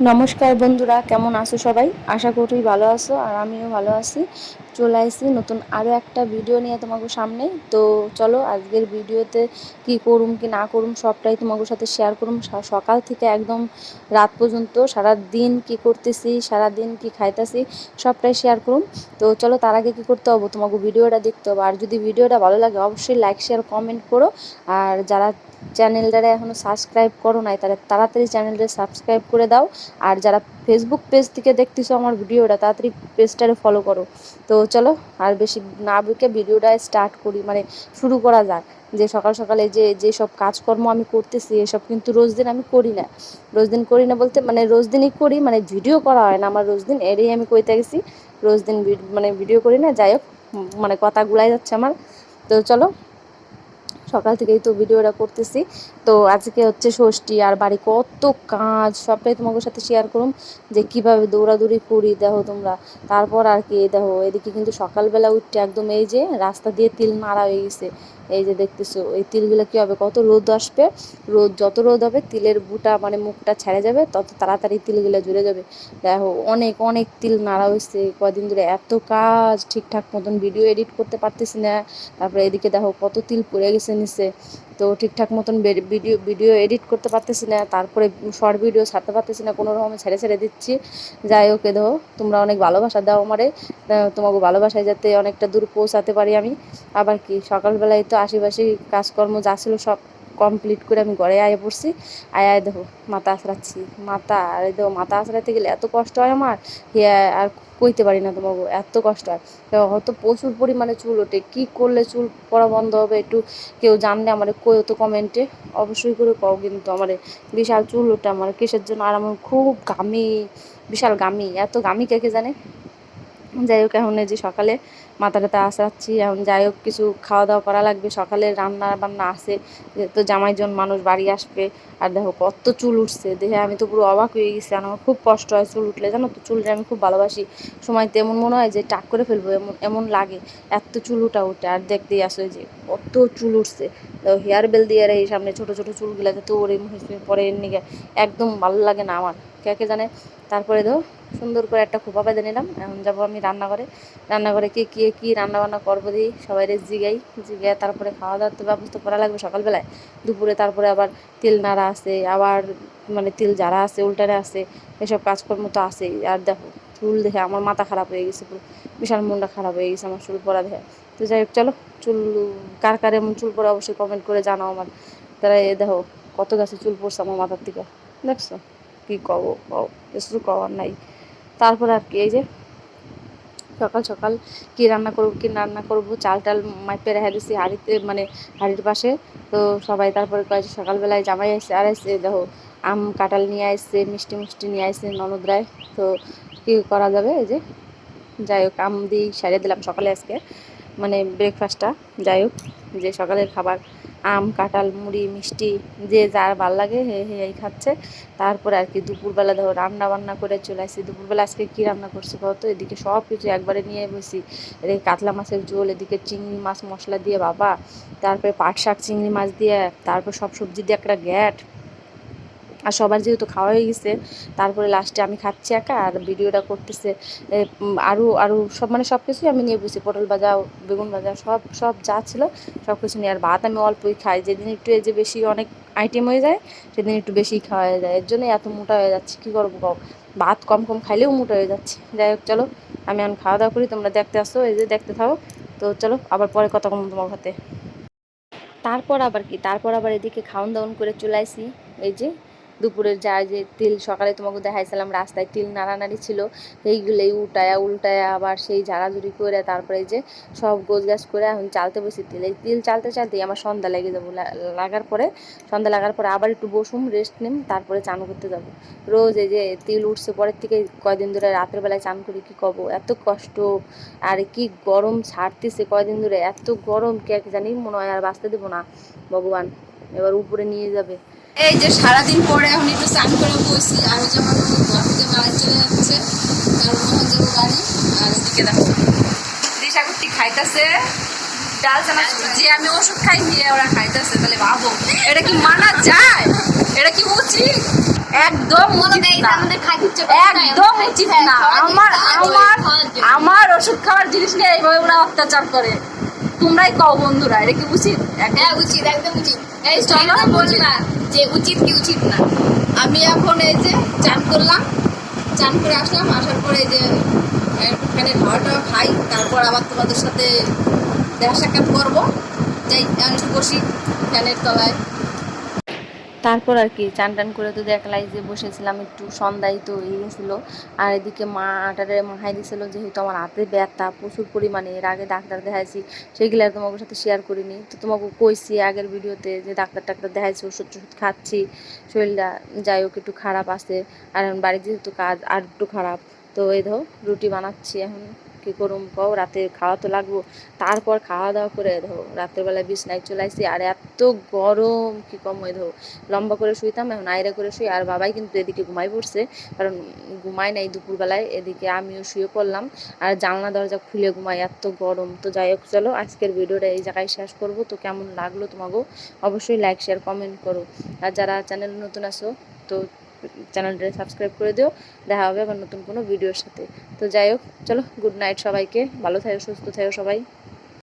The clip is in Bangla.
নমস্কার বন্ধুরা, কেমন আছো সবাই? আশা করি ভালো আছো আর আমিও ভালো আছি। চলে আসছি নতুন আরও একটা ভিডিও নিয়ে তোমাকে সামনে। তো চলো আজকের ভিডিওতে কি করুম কি না করুম সবটাই তোমাদের সাথে শেয়ার করুম। সকাল থেকে একদম রাত পর্যন্ত সারা দিন কি করতেছি, সারা দিন কি খাইতেছি সবটাই শেয়ার করুম। তো চলো তার আগে কী করতে হবে, তোমাকে ভিডিওটা দেখতে হবে। আর যদি ভিডিওটা ভালো লাগে অবশ্যই লাইক শেয়ার কমেন্ট করো। আর যারা চ্যানেলটারে এখনও সাবস্ক্রাইব করো নাই তারা তাড়াতাড়ি চ্যানেলটা সাবস্ক্রাইব করে দাও। আর যারা ফেসবুক পেজ থেকে দেখতেছো আমার ভিডিওটা তাড়াতাড়ি পেজটারে ফলো করো। তো চলো আর বেশি না বকে ভিডিওটা স্টার্ট করি, মানে শুরু করা যাক। যে সকাল সকালে যে সব কাজকর্ম আমি করতেছি এসব কিন্তু রোজ দিন আমি করি না। রোজ দিন করি না বলতে মানে রোজ দিনই করি, মানে ভিডিও করা হয় না আমার রোজ দিন, এরই আমি কইতে গেছি। রোজ দিন মানে ভিডিও করি না, যাই হোক মানে কথা গুলাই যাচ্ছে আমার। তো চলো সকাল থেকেই তো ভিডিওটা করতেছি। তো আজকে হচ্ছে ষষ্ঠী আর বাড়ি কত কাজ সবটাই তোমাদের সাথে শেয়ার করুম। যে কিভাবে দৌড়াদৌড়ি করি দেখো তোমরা। তারপর আর কি দেখো এদিকে কিন্তু সকালবেলা উঠতে একদম এই যে রাস্তা দিয়ে তিল নাড়া হয়ে গেছে। এই যে দেখতেছো এই তিলগুলো কী হবে, কত রোদ আসবে, যত রোদ হবে তিলের বুটা মানে মুখটা ছেড়ে যাবে, তত তাড়াতাড়ি তিলগুলো জুড়ে যাবে। দেখো অনেক অনেক তিল নাড়া হয়েছে কদিন ধরে, এত কাজ ঠিকঠাক মতন ভিডিও এডিট করতে পারতেছি না। তারপরে এদিকে দেখো কত তিল পড়ে গেছে নিচে, তো ঠিকঠাক মতন ভিডিও ভিডিও এডিট করতে পারতেছি না। তারপরে শর্ট ভিডিও ছাড়তে পারতেছি না, কোনো রকমে ছেড়ে ছেড়ে দিচ্ছি। যাই হোক দেখো তোমরা অনেক ভালোবাসা দাও আমারে, তোমাকে ভালোবাসায় যাতে অনেকটা দূর পৌঁছাতে পারি আমি। আবার কি সকালবেলায় তো আশেপাশে কাজকর্ম যা ছিল সব কমপ্লিট করে আমি ঘরে আয় পড়ছি। আয় দেখো মাথা আঁচড়াচ্ছি, আর দেখো মাথা আঁচড়াতে গেলে এত কষ্ট হয় আমার, আর কইতে পারি না তোমাকে, এত কষ্ট হয়। হয়তো প্রচুর পরিমাণে চুল ওঠে, কী করলে চুল পড়া বন্ধ হবে একটু কেউ জানলে আমার কইও তো কমেন্টে, অবশ্যই করে কও। কিন্তু আমার বিশাল চুল ওঠে আমার কিসের জন্য, আর আমার খুব ঘামি, বিশাল ঘামি, এত ঘামি কে জানে। যাই হোক এখন এই যে সকালে মাথাটাতে আঁচড়াচ্ছি। এখন যাই হোক কিছু খাওয়া দাওয়া করা লাগবে, সকালে রান্না বান্না আছে, তো জামাইজন মানুষ বাড়ি আসবে। আর দেখো কত চুল উঠছে দেখে আমি তো পুরো অবাক হয়ে গেছি। আর আমার খুব কষ্ট হয় চুল উঠলে, জানো তো চুলটা আমি খুব ভালোবাসি। সময়তে এমন মনে হয় যে টাক করে ফেলবো, এমন এমন লাগে, এত চুল উঠে। আর দেখতেই আসো যে কত চুল উঠছে। তো হেয়ার বেল দিয়ে এই সামনে ছোটো ছোটো চুলগুলো যাতে ওরে পরে এর নিগে একদম ভালো লাগে না আমার, কে জানে। তারপরে ধর সুন্দর করে একটা খোপা বেঁধে নিলাম। এখন যাবো আমি রান্নাঘরে কী রান্নাবান্না করবো দিই সবাই জিগায় তারপরে খাওয়া দাওয়ার তো ব্যবস্থা করা লাগবে সকালবেলায়। দুপুরে তারপরে আবার তিল নাড়া আছে, আবার মানে তিল যারা আছে উল্টারে আছে, এসব কাজকর্ম তো আছেই। আর দেখো চুল দেখে আমার মাথা খারাপ হয়ে গেছে পুরো, বিশাল মনটা খারাপ হয়ে গেছে আমার চুল পড়া দেখে। তো যাই হোক চলো, চুল কার কার এমন চুল পড়ে অবশ্যই কমেন্ট করে জানাও আমার। তারা এ দেখো কত গাছে চুল পড়ছে আমার মাথার থেকে, দেখছো? কী কবো কিছু করার নাই। তারপর আর কি এই যে সকাল সকাল কী রান্না করবো চাল টাল মাইপে রেখে দিছি হাঁড়িতে, মানে হাঁড়ির পাশে। তো সবাই তারপরে কয়েছে সকালবেলায় জামাই আসছে, আর আসছে দেখো আম কাঁঠাল নিয়ে আসছে, মিষ্টি মিষ্টি নিয়ে আসছে ননদরায়। তো কী করা যাবে, এই যে যাই হোক আম দিয়ে সারিয়ে দিলাম সকালে আজকে, মানে ব্রেকফাস্টটা। যাই হোক যে সকালের খাবার আম কাঁঠাল মুড়ি মিষ্টি যে যার ভাল লাগে হে হে এই খাচ্ছে। তারপরে আর কি দুপুরবেলা ধরো রান্না বান্না করে চলে আসছি। দুপুরবেলা আজকে কী রান্না করছি কত, এদিকে সব কিছু একবারে নিয়ে বসি। এদিকে কাতলা মাছের ঝোল, এদিকে চিংড়ি মাছ মশলা দিয়ে বাবা, তারপরে পাট শাক চিংড়ি মাছ দিয়ে, তারপর সব সবজি দিয়ে একটা গ্যাট। আর সবার যেহেতু খাওয়া হয়ে গেছে, তারপরে লাস্টে আমি খাচ্ছি একা আর ভিডিওটা করতেছে আরও আরও সব, মানে সব কিছুই আমি নিয়ে বসি, পটল ভাজা বেগুন ভাজা সব সব যা ছিল সব কিছু নিয়ে। আর ভাত আমি অল্পই খাই, যেদিন একটু এই যে বেশি অনেক আইটেম হয়ে যায় সেদিন একটু বেশিই খাওয়া হয়ে যায়, এর জন্য এত মোটা হয়ে যাচ্ছে। কী করবো কও, ভাত কম কম খাইলেও মোটা হয়ে যাচ্ছে। যাই হোক চলো আমি এখন খাওয়া দাওয়া করি, তোমরা দেখতে আসো, এই যে দেখতে থাকো। তো চলো আবার পরে কথা বলবো তোমার হাতে। তারপর আবার এদিকে খাওন দাওন করে চলে আসি। এই যে দুপুরের যা যে তিল সকালে তোমাকে দেখাইছিলাম রাস্তায় তিল নাড়ানাড়ি ছিল, এইগুলোই উল্টায়া আবার সেই ঝাড়াঝুড়ি করে তারপরে এই যে সব গোছগাছ করে এখন চালতে বসি তিল। এই তিল চালতে চালতেই আমার সন্ধ্যা লেগে যাবো, সন্ধ্যা লাগার পরে আবার একটু বসুম রেস্ট নিম, তারপরে চান করতে যাব। রোজ এই যে তিল উঠছে পরের থেকে কয়দিন ধরে রাতের বেলায় চান করি, কী কব এত কষ্ট। আর কি গরম ছাড়তেছে কয়দিন ধরে, এত গরম কে জানি, মনে হয় আর বাঁচতে দেবো না ভগবান, এবার উপরে নিয়ে যাবে। এই যে সারাদিন পরে এখন একটু চান করে বসি, আর ওই যে আমার ঘর থেকে বাড়ি চলে যাচ্ছে, তার মোহন যাবো বাড়ি। আর ওদিকে দেখো দিশা কুটি খাইতেছে ডাল চানা, যে আমি ওষুধ খাই দিয়ে ওরা খাইতেছে, তাহলে ভাবো এটা কি মানা যায়, এটা কি উচিত? একদম উচিত না, একদম উচিত না। আমার আমার আমার ওষুধ খাওয়ার জিনিস নিয়ে এইভাবে ওরা অত্যাচার করে, তোমরাই কও বন্ধুরা, এটা কি উচিত? হ্যাঁ উচিত, একদম উচিত। এই চলো বল না যে উচিত কি উচিত না। আমি এখন এই যে চান করলাম, চান করে আসলাম, আসার পরে এই যে ফ্যানের হাওয়াটা খাই, তারপর আবার তোমাদের সাথে দেখা সাক্ষাৎ করবো। যাই একটু বসি ফ্যানের তলায়। তারপর আর কি চান টান করে তো দেখলাই যে বসেছিলাম, একটু সন্ধ্যায় তো হয়ে গেছিলো। আর এদিকে মা আটারে মাখাই দিয়েছিলো, যেহেতু আমার হাতে ব্যথা প্রচুর পরিমাণে, এর আগে ডাক্তার দেখাইছি সেগুলো আর তোমাদের সাথে শেয়ার করিনি। তো তোমাকে কইছি আগের ভিডিওতে যে ডাক্তার টাক্তার দেখাইছি, ওষুধ টষুধ খাচ্ছি, শরীরটা যাই হোক একটু খারাপ আছে। আর এখন বাড়ির যেহেতু কাজ আর একটু খারাপ, তো এই ধরো রুটি বানাচ্ছি এখন, কী করুম কও, রাতে খাওয়া তো লাগবো। তারপর খাওয়া দাওয়া করে ধরো রাতের বেলায় বিছনায় চলে আসছি, আর এত গরম কি কম, হয়ে ধরো লম্বা করে শুইতাম, এখন আয়রা করে শুই। আর বাবাই কিন্তু এদিকে ঘুমাই পড়ছে, কারণ ঘুমায় নাই দুপুরবেলায়, এদিকে আমিও শুয়ে পড়লাম আর জানলা দরজা খুলে ঘুমাই, এত গরম। তো যাই হোক চলো আজকের ভিডিওটা এই জায়গায় শেষ করবো। তো কেমন লাগলো তোমাকেও অবশ্যই লাইক শেয়ার কমেন্ট করো, আর যারা চ্যানেল নতুন আসো তো চ্যানেলটা সাবস্ক্রাইব করে দিও। দেখা হবে আবার নতুন কোনো ভিডিওর সাথে। তো যাই হোক চলো, গুড নাইট সবাইকে, ভালো থাকো সুস্থ থাকো সবাই।